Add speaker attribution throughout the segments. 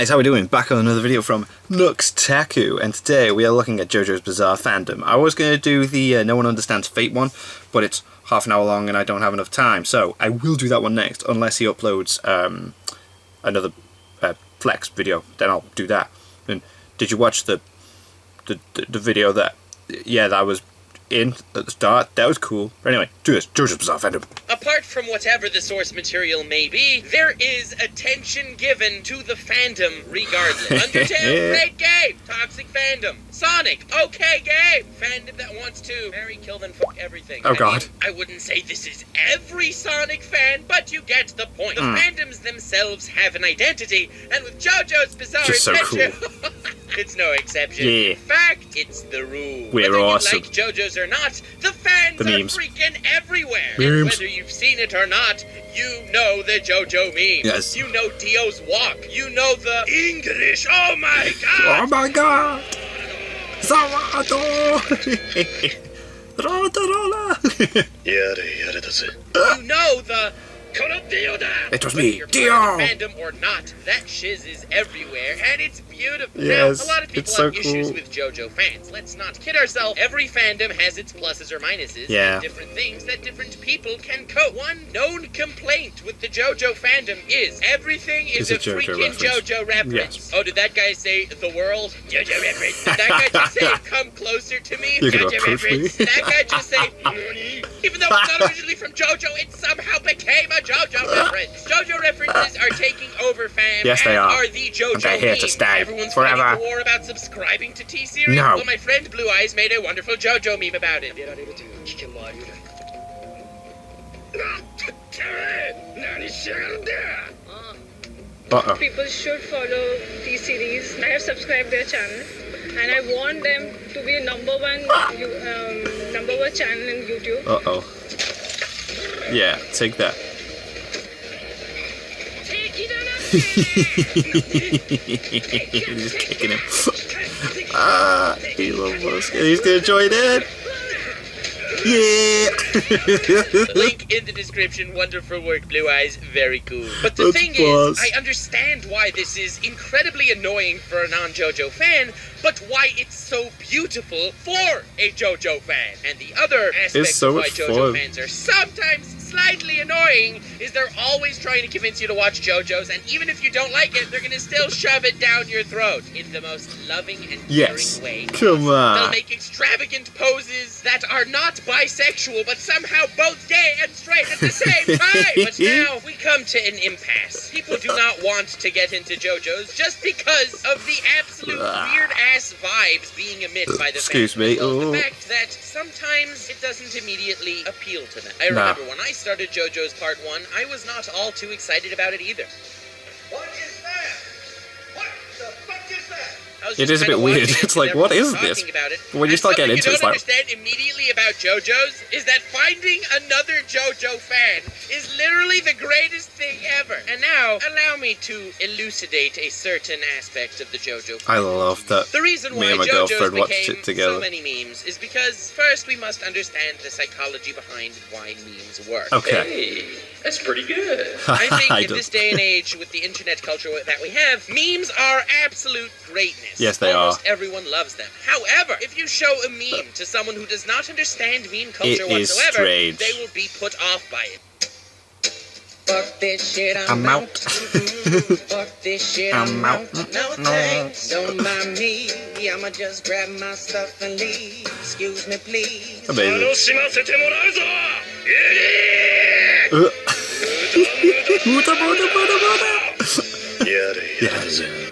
Speaker 1: guys, how are we doing? Back on another video from Nuxtaku, and today we are looking at JoJo's Bizarre Fandom. I was going to do the No One Understands Fate one, but it's half an hour long and I don't have enough time, so I will do that one next, unless he uploads another Flex video, then I'll do that. And did you watch the video that, that I was in at the start? That was cool. But anyway, do this. JoJo's Bizarre Fandom.
Speaker 2: Apart from whatever the source material may be, there is attention given to the fandom regardless. Undertale, great game. Toxic fandom. Sonic, okay game. Fandom that wants to marry, kill, then fuck everything.
Speaker 1: Oh god.
Speaker 2: I wouldn't say this is every Sonic fan, but you get the point. The fandoms themselves have an identity, and with JoJo's Bizarre Adventure, so cool. It's no exception. Yeah. In fact, it's the rule.
Speaker 1: We're
Speaker 2: whether
Speaker 1: awesome.
Speaker 2: you like JoJo's or not, the fans are freaking everywhere.
Speaker 1: Memes.
Speaker 2: And whether you've seen it or not, you know the JoJo meme.
Speaker 1: Yes.
Speaker 2: You know Dio's walk. You know the English. Oh my god.
Speaker 1: Oh my god. Zawato.
Speaker 2: You know the
Speaker 1: It was me, Dio!
Speaker 2: Fandom or not, that shiz is everywhere, and it's beautiful.
Speaker 1: Yes,
Speaker 2: now, a lot of people have issues with JoJo fans. Let's not kid ourselves. Every fandom has its pluses or minuses, and different things that different people can cope. One known complaint with the JoJo fandom is everything is a freaking JoJo reference.
Speaker 1: Yes.
Speaker 2: Oh, did that guy say the world? JoJo reference. Did that guy just say come closer to me? JoJo reference. Did that guy just say even though it's not originally from JoJo, it somehow became a JoJo reference. JoJo references are taking over, fam.
Speaker 1: Yes, they are.
Speaker 2: The JoJo
Speaker 1: and they're here to stay
Speaker 2: Everyone's
Speaker 1: forever.
Speaker 2: fighting the war about subscribing to T-Series.
Speaker 1: No.
Speaker 2: Well, my friend Blue Eyes made a wonderful JoJo meme about it.
Speaker 1: Uh-oh.
Speaker 3: People should follow T-Series. I have subscribed their channel, and I want them to be a number one channel in YouTube.
Speaker 1: Uh-oh. Yeah, take that. He's kicking him. He almost. He's gonna join in. Yeah.
Speaker 2: Link in the description. Wonderful work, Blue Eyes. Very cool. But the thing is, I understand why this is incredibly annoying for a non-JoJo fan, but why it's so beautiful for a JoJo fan. And the other aspect of why JoJo fans are sometimes slightly annoying is they're always trying to convince you to watch JoJo's, and even if you don't like it, they're gonna still shove it down your throat in the most loving and caring way.
Speaker 1: Come on.
Speaker 2: They'll make extravagant poses that are not bisexual, but somehow both gay and straight at the same time. But now we come to an impasse. People do not want to get into JoJo's just because of the absolute weird-ass vibes being emitted by the fans.
Speaker 1: Excuse me.
Speaker 2: Well, the fact that sometimes it doesn't immediately appeal to them. I remember when I started JoJo's Part 1, I was not all too excited about it either.
Speaker 4: What is that? What the fuck is that?
Speaker 1: It is a bit weird. It's like, what is this? But when you start getting into it, it's like...
Speaker 2: What you don't understand immediately about JoJo's is that finding another JoJo fan is literally the greatest thing ever. And now, allow me to elucidate a certain aspect of the JoJo fan.
Speaker 1: I love that.
Speaker 2: The reason why JoJo's became so many memes is because, first, we must understand the psychology behind why memes work.
Speaker 1: Okay.
Speaker 2: Hey, that's pretty good. I think in this day and age, with the internet culture that we have, memes are absolute greatness.
Speaker 1: Yes, they
Speaker 2: Almost everyone loves them. However, if you show a meme to someone who does not understand meme culture whatsoever, they will be put off by it. Fuck this shit, I'm out. Fuck this shit, I'm out. No thanks, don't mind me. I'ma just grab my stuff and leave. Excuse me, please.
Speaker 1: Amazing.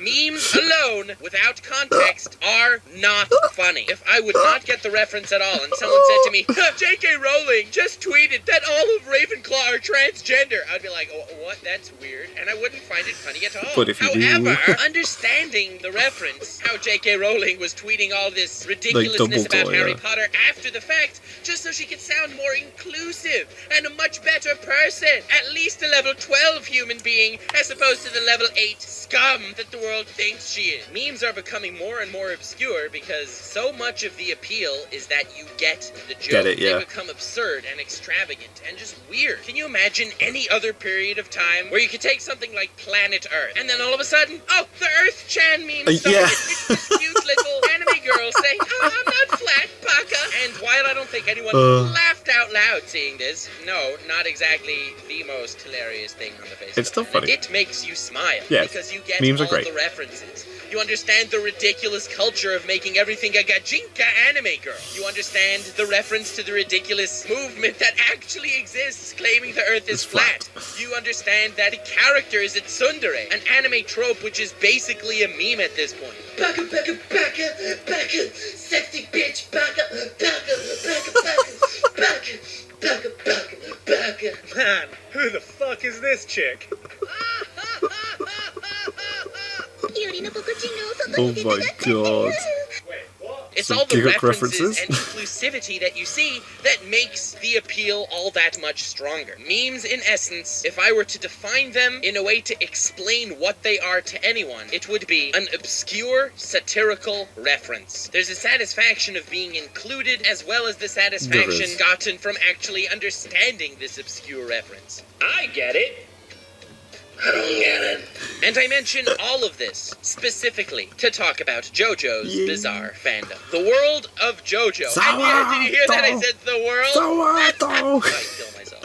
Speaker 2: Memes alone, without context, are not funny. If I would not get the reference at all, and someone said to me, J.K. Rowling just tweeted that all of Ravenclaw are transgender, I'd be like, oh, what? That's weird. And I wouldn't find it funny at all.
Speaker 1: But if you
Speaker 2: However, understanding the reference, how J.K. Rowling was tweeting all this ridiculousness about Harry Potter after the fact, just so she could sound more inclusive and a much better person, at least a level 12 human being, as opposed to the level hate scum that the world thinks she is. Memes are becoming more and more obscure because so much of the appeal is that you get the joke.
Speaker 1: Get it, yeah.
Speaker 2: They become absurd and extravagant and just weird. Can you imagine any other period of time where you could take something like Planet Earth and then all of a sudden, oh, the Earth-chan meme started.
Speaker 1: Yeah.
Speaker 2: It's this cute little anime girl saying, oh, I'm not flat, baka. And while I don't think anyone laughed out loud seeing this, no, not exactly the most hilarious thing on the face
Speaker 1: It's
Speaker 2: of the
Speaker 1: still
Speaker 2: planet.
Speaker 1: funny.
Speaker 2: It makes you smile because you get
Speaker 1: Memes are
Speaker 2: all
Speaker 1: great.
Speaker 2: the references. You understand the ridiculous culture of making everything a gajinka anime girl. You understand the reference to the ridiculous movement that actually exists claiming the earth is flat. You understand that a character is a tsundere, an anime trope which is basically a meme at this point.
Speaker 5: Baka, baka, baka, baka, sexy bitch, baka, baka, baka, baka, baka, baka, baka.
Speaker 6: Man, who the fuck is this chick?
Speaker 1: Oh my god.
Speaker 6: Wait, what?
Speaker 2: It's
Speaker 1: Some
Speaker 2: all the
Speaker 1: giggle
Speaker 2: references
Speaker 1: references.
Speaker 2: and inclusivity that you see that makes the appeal all that much stronger. Memes, in essence, if I were to define them in a way to explain what they are to anyone, it would be an obscure, satirical reference. There's a satisfaction of being included as well as the satisfaction gotten from actually understanding this obscure reference.
Speaker 6: I get it.
Speaker 5: I don't get it.
Speaker 2: And I mention all of this specifically to talk about JoJo's bizarre fandom. The world of JoJo. And yeah, did you hear that? I said the world?
Speaker 1: Sawato!
Speaker 2: I kill myself.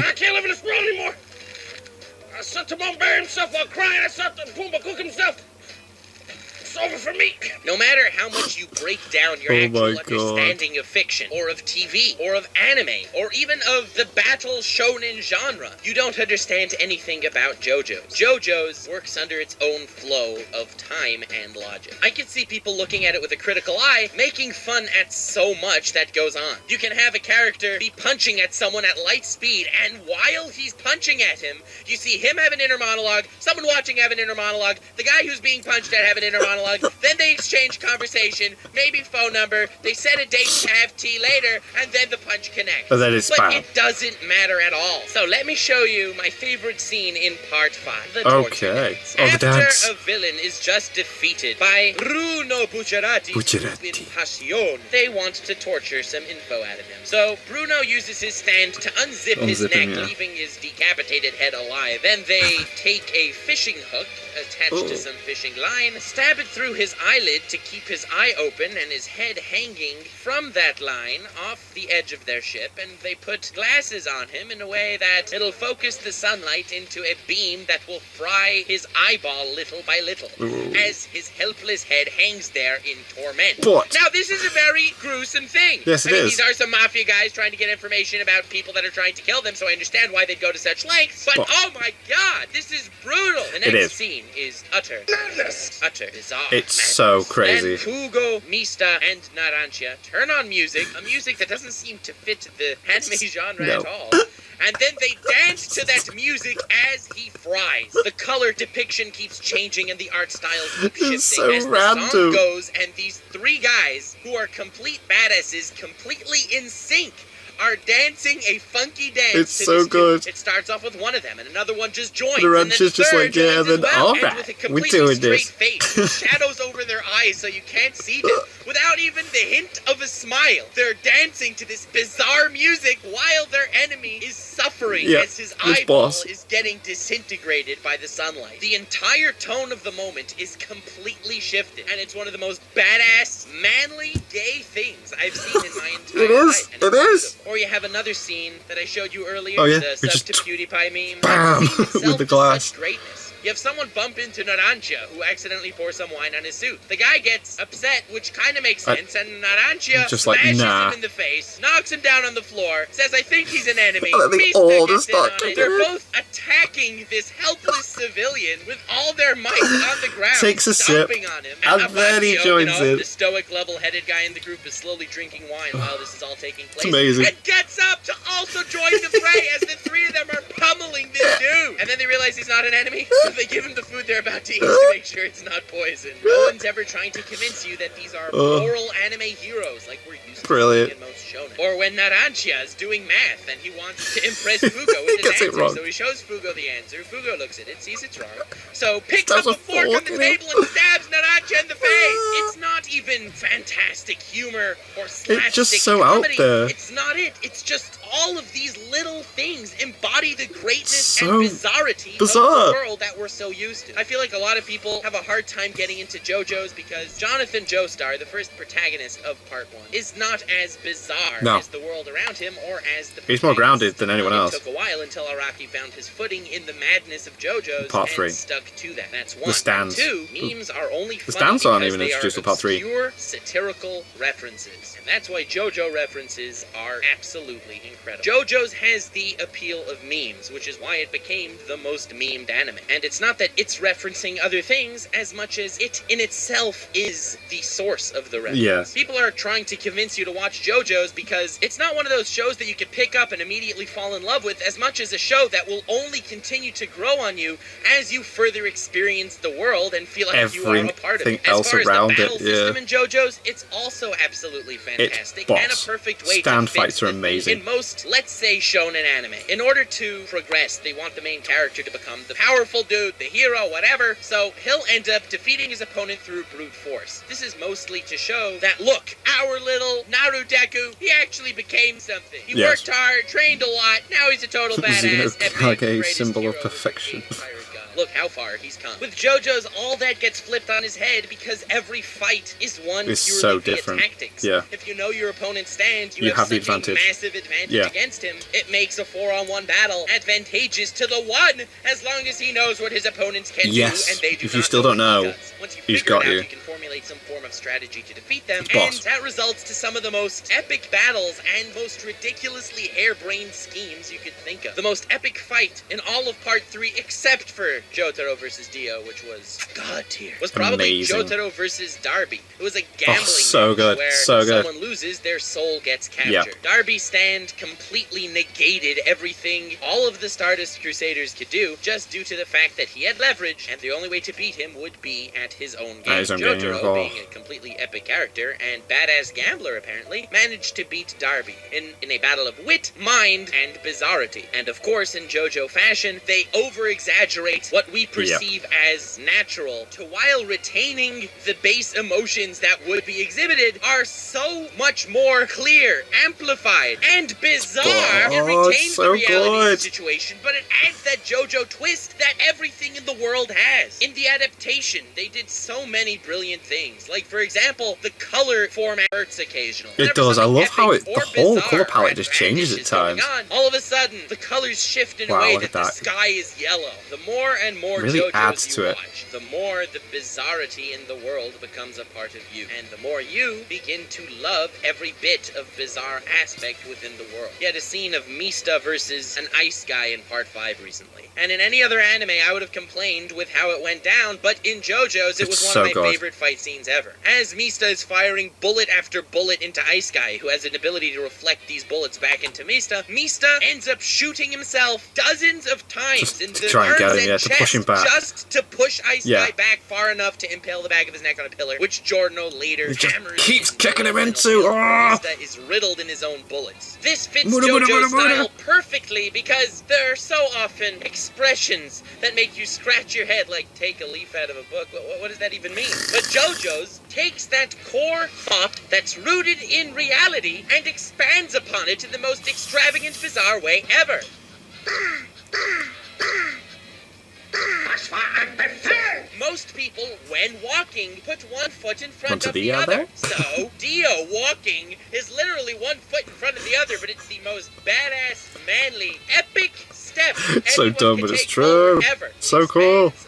Speaker 6: I can't live in this world anymore. I saw Timon bury himself while crying. I saw Pumbaa cook himself. It's over for me.
Speaker 2: No matter how much you break down your actual understanding of fiction, or of TV, or of anime, or even of the battle shonen genre, you don't understand anything about JoJo's. JoJo's works under its own flow of time and logic. I can see people looking at it with a critical eye, making fun at so much that goes on. You can have a character be punching at someone at light speed, and while he's punching at him, you see him have an inner monologue, someone watching have an inner monologue, the guy who's being punched at have an inner monologue, then they exchange conversation, maybe phone number, they set a date to have tea later, and then the punch connects.
Speaker 1: But that is
Speaker 2: But
Speaker 1: spam.
Speaker 2: it doesn't matter at all. So let me show you my favorite scene in part 5. The torture
Speaker 1: Okay.
Speaker 2: dance.
Speaker 1: Oh, the
Speaker 2: After
Speaker 1: dance.
Speaker 2: a villain is just defeated by Bruno Bucciarati in Passion, they want to torture some info out of him. So Bruno uses his stand to unzip his
Speaker 1: Unzip
Speaker 2: neck,
Speaker 1: him, yeah.
Speaker 2: leaving his decapitated head alive. Then they take a fishing hook attached to some fishing line, stab it through his eyelid to keep his eye open and his head hanging from that line off the edge of their ship, and they put glasses on him in a way that it'll focus the sunlight into a beam that will fry his eyeball little by little, as his helpless head hangs there in torment.
Speaker 1: But-
Speaker 2: Now, this is a very gruesome thing.
Speaker 1: Yes, it
Speaker 2: I mean,
Speaker 1: is.
Speaker 2: these are some mafia guys trying to get information about people that are trying to kill them, so I understand why they'd go to such lengths, but oh my god, this is brutal. The next
Speaker 1: is.
Speaker 2: scene is utter bizarre
Speaker 1: It's
Speaker 2: madness.
Speaker 1: so crazy.
Speaker 2: Then Fugo, Mista, and Narancia turn on music, a music that doesn't seem to fit the anime genre
Speaker 1: No.
Speaker 2: at all. And then they dance to that music as he fries. The color depiction keeps changing and the art styles keep shifting
Speaker 1: It's so
Speaker 2: as the
Speaker 1: random.
Speaker 2: song goes, and these three guys, who are complete badasses, completely in sync, are dancing a funky dance.
Speaker 1: It's
Speaker 2: to
Speaker 1: so
Speaker 2: this
Speaker 1: good.
Speaker 2: tune. It starts off with one of them, and another one just joins.
Speaker 1: The
Speaker 2: and then
Speaker 1: Rancher's
Speaker 2: the
Speaker 1: just
Speaker 2: third
Speaker 1: like, yeah,
Speaker 2: joins
Speaker 1: then
Speaker 2: as well,
Speaker 1: all
Speaker 2: and
Speaker 1: right,
Speaker 2: with a
Speaker 1: we're
Speaker 2: completely
Speaker 1: doing
Speaker 2: straight
Speaker 1: this.
Speaker 2: face, with shadows over their eyes so you can't see them, without even the hint of a smile. They're dancing to this bizarre music while their enemy is suffering
Speaker 1: Yeah,
Speaker 2: as his
Speaker 1: this
Speaker 2: eyeball
Speaker 1: boss.
Speaker 2: is getting disintegrated by the sunlight. The entire tone of the moment is completely shifted, and it's one of the most badass, manly, gay things I've seen in my entire
Speaker 1: It is,
Speaker 2: life. and
Speaker 1: it
Speaker 2: it's
Speaker 1: is.
Speaker 2: awesome. Or you have another scene that I showed you earlier,
Speaker 1: Oh, yeah,
Speaker 2: the
Speaker 1: we
Speaker 2: sub
Speaker 1: just
Speaker 2: to PewDiePie meme.
Speaker 1: bam,
Speaker 2: That scene
Speaker 1: with
Speaker 2: itself
Speaker 1: the
Speaker 2: is
Speaker 1: glass.
Speaker 2: such greatness. You have someone bump into Narancia, who accidentally pours some wine on his suit. The guy gets upset, which kind of makes sense, and Narancia
Speaker 1: just like,
Speaker 2: smashes
Speaker 1: nah.
Speaker 2: him in the face, knocks him down on the floor, says, I think he's an enemy.
Speaker 1: I think
Speaker 2: Mista
Speaker 1: all
Speaker 2: gets
Speaker 1: this
Speaker 2: in on
Speaker 1: stuff
Speaker 2: it. They're both attacking this helpless civilian with all their might on the ground,
Speaker 1: Takes a sip,
Speaker 2: stomping on him.
Speaker 1: and then he
Speaker 2: Abbacchio,
Speaker 1: joins in.
Speaker 2: The stoic, level-headed guy in the group is slowly drinking wine while this is all taking place.
Speaker 1: amazing.
Speaker 2: And gets up to also join the fray as the three of them are pummeling this dude. And then they realize realize he's not an enemy, so they give him the food they're about to eat to make sure it's not poison. No one's ever trying to convince you that these are moral anime heroes like we're used to seeing in most shonen. Or when Narancia is doing math and he wants to impress Fugo with his answer, so he shows Fugo the answer. Fugo looks at it, sees it's wrong, so picks up a fork on the table and stabs Narancia in the face. It's not even fantastic humor or slapstick
Speaker 1: It's just so
Speaker 2: comedy.
Speaker 1: out there.
Speaker 2: It's not it. It's just all of these little things embody the greatness
Speaker 1: So
Speaker 2: and bizarrity
Speaker 1: bizarre.
Speaker 2: of the world that we're so used to. I feel like a lot of people have a hard time getting into JoJo's because Jonathan Joestar, the first protagonist of Part 1, is not as bizarre as the world around him or as the
Speaker 1: He's more grounded than anyone else.
Speaker 2: It took a while until Araki found his footing in the madness of JoJo's
Speaker 1: Part
Speaker 2: and
Speaker 1: 3.
Speaker 2: stuck to that. That's one.
Speaker 1: The stands.
Speaker 2: 2, memes are only
Speaker 1: The
Speaker 2: funny
Speaker 1: stands aren't
Speaker 2: because
Speaker 1: even
Speaker 2: they
Speaker 1: introduced
Speaker 2: are
Speaker 1: till Part 3.
Speaker 2: obscure, satirical references. And that's why JoJo references are absolutely incredible. JoJo's has the appeal of memes, which is why it became the most memed anime. And it's not that it's referencing other things as much as it in itself is the source of the reference.
Speaker 1: Yeah.
Speaker 2: People are trying to convince you to watch JoJo's because it's not one of those shows that you can pick up and immediately fall in love with as much as a show that will only continue to grow on you as you further experience the world and feel like you are a part of it.
Speaker 1: Else
Speaker 2: As far as
Speaker 1: around
Speaker 2: the battle
Speaker 1: it,
Speaker 2: system in JoJo's, it's also absolutely fantastic and a
Speaker 1: boss.
Speaker 2: perfect way
Speaker 1: Stand
Speaker 2: to fit
Speaker 1: fights are amazing.
Speaker 2: in most, let's say, shonen anime. In order to progress, they want the main character to become the powerful dude, the hero, whatever, so he'll end up defeating his opponent through brute force. This is mostly to show that, look, our little Narudeku, he actually became something. He worked hard, trained a lot, now he's a total badass.
Speaker 1: Xenoblade, symbol of perfection.
Speaker 2: Look how far he's come. With JoJo's, all that gets flipped on his head because every fight is won
Speaker 1: It's
Speaker 2: purely
Speaker 1: so
Speaker 2: via
Speaker 1: different.
Speaker 2: tactics.
Speaker 1: Yeah.
Speaker 2: If you know your opponent's stand, you
Speaker 1: have the
Speaker 2: such a
Speaker 1: advantage.
Speaker 2: massive advantage
Speaker 1: Yeah.
Speaker 2: against him. It makes a 4-on-1 battle advantageous to the one, as long as he knows what his opponents can
Speaker 1: Yes.
Speaker 2: do, and they do
Speaker 1: If you
Speaker 2: not
Speaker 1: still
Speaker 2: know
Speaker 1: don't
Speaker 2: what he
Speaker 1: know,
Speaker 2: does. Once you
Speaker 1: he's
Speaker 2: figure it
Speaker 1: got
Speaker 2: out,
Speaker 1: you.
Speaker 2: you can formulate some form of strategy to defeat them,
Speaker 1: It's boss.
Speaker 2: and that results to some of the most epic battles and most ridiculously harebrained schemes you could think of. The most epic fight in all of Part 3, except for Jotaro versus Dio, which was god tier, was probably
Speaker 1: Amazing.
Speaker 2: Jotaro versus Darby. It was a gambling
Speaker 1: so
Speaker 2: match
Speaker 1: good,
Speaker 2: where
Speaker 1: so
Speaker 2: if
Speaker 1: good.
Speaker 2: someone loses, their soul gets captured.
Speaker 1: Yeah.
Speaker 2: Darby's stand completely negated everything all of the Stardust Crusaders could do, just due to the fact that he had leverage, and the only way to beat him would be at his own game.
Speaker 1: At his own game,
Speaker 2: Jotaro,
Speaker 1: oh.
Speaker 2: being a completely epic character and badass gambler apparently, managed to beat Darby in a battle of wit, mind, and bizarrity. And of course, in JoJo fashion, they over-exaggerate what we perceive as natural, to while retaining the base emotions that would be exhibited, are so much more clear, amplified, and bizarre. It retains
Speaker 1: so
Speaker 2: the reality of the
Speaker 1: good.
Speaker 2: situation, but it adds that JoJo twist that everything in the world has. In the adaptation, they did so many brilliant things. Like, for example, the color format hurts occasionally.
Speaker 1: It
Speaker 2: Whenever
Speaker 1: does. I
Speaker 2: something
Speaker 1: love how
Speaker 2: epic
Speaker 1: the
Speaker 2: or
Speaker 1: whole
Speaker 2: bizarre
Speaker 1: colour palette
Speaker 2: or
Speaker 1: just changes at
Speaker 2: outlandish is going
Speaker 1: times.
Speaker 2: on, all of a sudden, the colors shift in a
Speaker 1: Wow,
Speaker 2: way
Speaker 1: look
Speaker 2: that
Speaker 1: at
Speaker 2: the
Speaker 1: that.
Speaker 2: sky is yellow. The more and more
Speaker 1: Really
Speaker 2: JoJo's
Speaker 1: adds
Speaker 2: you
Speaker 1: to it.
Speaker 2: watch, the more the bizarrety in the world becomes a part of you. And the more you begin to love every bit of bizarre aspect within the world. You had a scene of Mista versus an ice guy in Part 5 recently. And in any other anime, I would have complained with how it went down, but in JoJo's, it was
Speaker 1: It's
Speaker 2: one
Speaker 1: so
Speaker 2: of my
Speaker 1: good.
Speaker 2: favorite fight scenes ever. As Mista is firing bullet after bullet into Ice Guy, who has an ability to reflect these bullets back into Mista, Mista ends up shooting himself dozens of times
Speaker 1: Just
Speaker 2: in
Speaker 1: to
Speaker 2: the
Speaker 1: try and get
Speaker 2: arms
Speaker 1: him,
Speaker 2: and
Speaker 1: to push him
Speaker 2: chest,
Speaker 1: back.
Speaker 2: just to push Ice
Speaker 1: Yeah.
Speaker 2: Guy back far enough to impale the back of his neck on a pillar, which Giorno later
Speaker 1: He just
Speaker 2: hammers
Speaker 1: keeps
Speaker 2: in
Speaker 1: kicking
Speaker 2: the
Speaker 1: him
Speaker 2: final
Speaker 1: into,
Speaker 2: field, where
Speaker 1: ah!
Speaker 2: Mista is riddled in his own bullets. This fits
Speaker 1: Muda, muda,
Speaker 2: JoJo's
Speaker 1: muda, muda.
Speaker 2: style perfectly because there are so often expressions that make you scratch your head like take a leaf out of a book. What does that even mean? But JoJo's takes that core thought that's rooted in reality and expands upon it in the most extravagant, bizarre way ever. Most people, when walking, put one foot in front
Speaker 1: Onto
Speaker 2: of
Speaker 1: the
Speaker 2: the other.
Speaker 1: other?
Speaker 2: So, Dio walking is literally one foot in front of the other, but it's the most badass, manly, epic step
Speaker 1: So
Speaker 2: anyone
Speaker 1: dumb,
Speaker 2: can
Speaker 1: but it's
Speaker 2: take
Speaker 1: true.
Speaker 2: forward ever.
Speaker 1: So
Speaker 2: It
Speaker 1: cool.
Speaker 2: expands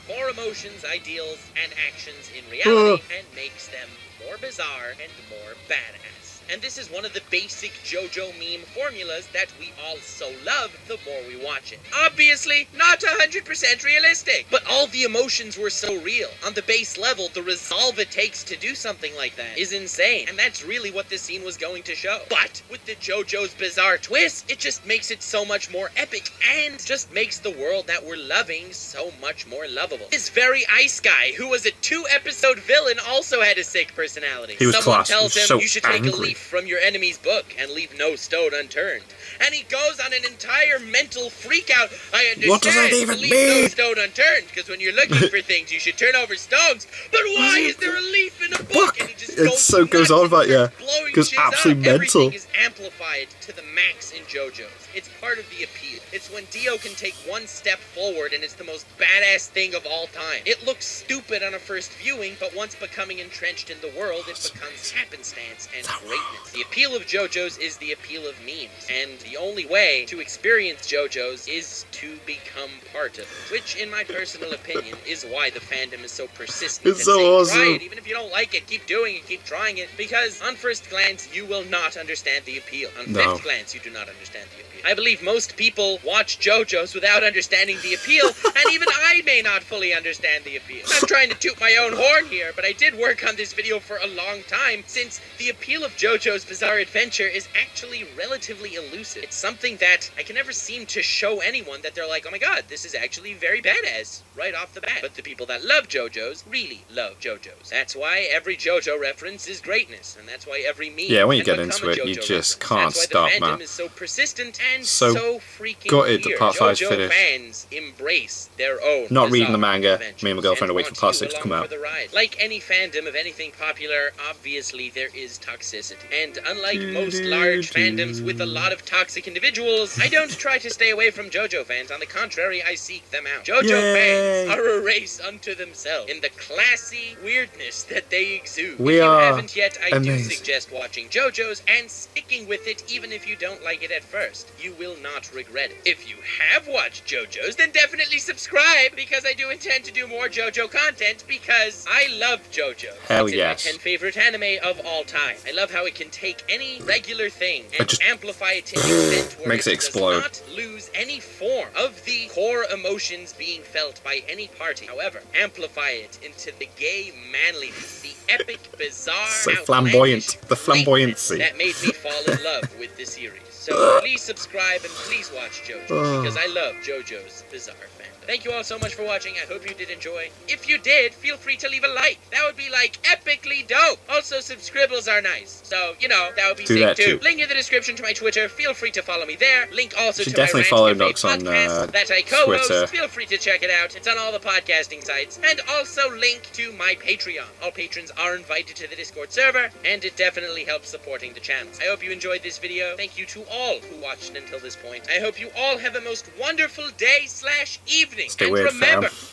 Speaker 2: on more emotions, ideals, and actions in reality, and makes them more bizarre and more badass. And this is one of the basic JoJo meme formulas that we all so love the more we watch it. Obviously, not 100% realistic, but all the emotions were so real. On the base level, the resolve it takes to do something like that is insane, and that's really what this scene was going to show. But with the JoJo's bizarre twist, it just makes it so much more epic, and just makes the world that we're loving so much more lovable. This very ice guy, who was a 2-episode villain, also had a sick personality.
Speaker 1: He was
Speaker 2: Someone
Speaker 1: class.
Speaker 2: tells
Speaker 1: He was
Speaker 2: him,
Speaker 1: so
Speaker 2: you should take a
Speaker 1: angry.
Speaker 2: leaf from your enemy's book and leave no stone unturned. And he goes on an entire mental freak out. I understand.
Speaker 1: What does that even
Speaker 2: leave
Speaker 1: mean?
Speaker 2: no stone unturned, because when you're looking for things, you should turn over stones. But why is there a leaf in a book? And he just
Speaker 1: Goes on about, yeah.
Speaker 2: blowing
Speaker 1: Goes
Speaker 2: shit
Speaker 1: absolutely
Speaker 2: up.
Speaker 1: mental.
Speaker 2: Everything is amplified to the max in JoJo's. It's part of the appeal. It's when Dio can take one step forward, and it's the most badass thing of all time. It looks stupid on a first viewing, but once becoming entrenched in the world, it becomes happenstance and greatness. The appeal of JoJo's is the appeal of memes, and the only way to experience JoJo's is to become part of it, which, in my personal opinion, is why the fandom is so persistent.
Speaker 1: It's so awesome.
Speaker 2: Try it, even if you don't like it, keep doing it, keep trying it, because on first glance, you will not understand the appeal. On fifth glance, you do not understand the appeal. I believe most people watch JoJo's without understanding the appeal, and even I may not fully understand the appeal. I'm trying to toot my own horn here, but I did work on this video for a long time, since the appeal of JoJo's Bizarre Adventure is actually relatively elusive. It's something that I can never seem to show anyone that they're like, oh my god, this is actually very badass, right off the bat. But the people that love JoJo's really love JoJo's. That's why every JoJo reference is greatness, and that's why every meme
Speaker 1: Yeah, when you
Speaker 2: can
Speaker 1: get
Speaker 2: become
Speaker 1: into
Speaker 2: a
Speaker 1: it, you
Speaker 2: JoJo
Speaker 1: just
Speaker 2: reference.
Speaker 1: can't
Speaker 2: That's
Speaker 1: stop,
Speaker 2: why the fandom
Speaker 1: man.
Speaker 2: is so persistent and
Speaker 1: So
Speaker 2: so freaking
Speaker 1: gutted that
Speaker 2: weird.
Speaker 1: part 5's
Speaker 2: JoJo
Speaker 1: finished.
Speaker 2: fans embrace their own
Speaker 1: Not reading the
Speaker 2: bizarre
Speaker 1: manga.
Speaker 2: adventures
Speaker 1: Me and my girlfriend
Speaker 2: and
Speaker 1: are waiting
Speaker 2: want
Speaker 1: for part
Speaker 2: you
Speaker 1: 6 to
Speaker 2: along
Speaker 1: come out.
Speaker 2: for the ride. Like any fandom of anything popular, obviously there is toxicity. And unlike most large fandoms with a lot of toxic individuals, I don't try to stay away from JoJo fans. On the contrary, I seek them out. JoJo
Speaker 1: Yay!
Speaker 2: fans are a race unto themselves in the classy weirdness that they exude.
Speaker 1: We
Speaker 2: if you
Speaker 1: are
Speaker 2: haven't yet, I do
Speaker 1: amazing.
Speaker 2: suggest watching JoJo's and sticking with it even if you don't like it at first. You will not regret it. If you have watched JoJo's, then definitely subscribe, because I do intend to do more JoJo content, because I love JoJo.
Speaker 1: Hell
Speaker 2: It's
Speaker 1: yes.
Speaker 2: in my 10 favorite anime of all time. I love how it can take any regular thing and
Speaker 1: just
Speaker 2: amplify it to an extent where
Speaker 1: makes it explode.
Speaker 2: does not lose any form of the core emotions being felt by any party. However, amplify it into the gay manliness, the epic, bizarre,
Speaker 1: So flamboyant. The
Speaker 2: outlandish
Speaker 1: flamboyancy.
Speaker 2: that made me fall in love with the series. So please subscribe and please watch JoJo, because I love JoJo's Bizarre Fandom. Thank you all so much for watching. I hope you did enjoy. If you did, feel free to leave a like. That would be like epically dope. Also, subscribbles are nice. So, you know, that would be
Speaker 1: Do
Speaker 2: sick
Speaker 1: that
Speaker 2: too.
Speaker 1: too.
Speaker 2: Link in the description to my Twitter. Feel free to follow me there. Link also
Speaker 1: Should
Speaker 2: to my
Speaker 1: definitely
Speaker 2: Rant
Speaker 1: follow
Speaker 2: Cafe
Speaker 1: Nux on,
Speaker 2: podcast that I co-host.
Speaker 1: Twitter.
Speaker 2: Feel free to check it out. It's on all the podcasting sites. And also link to my Patreon. All patrons are invited to the Discord server, and it definitely helps supporting the channel. I hope you enjoyed this video. Thank you to all who watched until this point. I hope you all have a most wonderful day/evening.
Speaker 1: Stay
Speaker 2: and
Speaker 1: weird,
Speaker 2: remember,
Speaker 1: fam.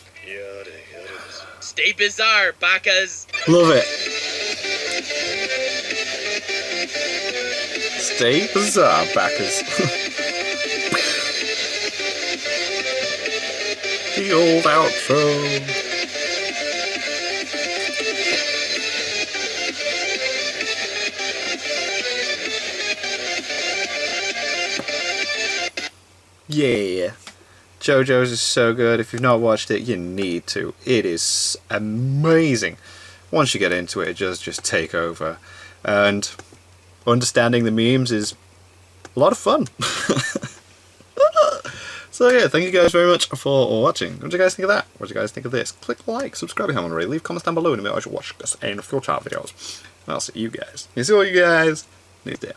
Speaker 2: stay bizarre, bakas.
Speaker 1: Love it. Stay bizarre, backers. The old outro. Yeah. JoJo's is so good. If you've not watched it, you need to. It is amazing. Once you get into it, it just take over. And understanding the memes is a lot of fun. So yeah, thank you guys very much for watching. What do you guys think of that? What do you guys think of this? Click like, subscribe if you haven't already. Leave comments down below and I should watch this and future videos. And I'll see you guys. You see what you guys need to do.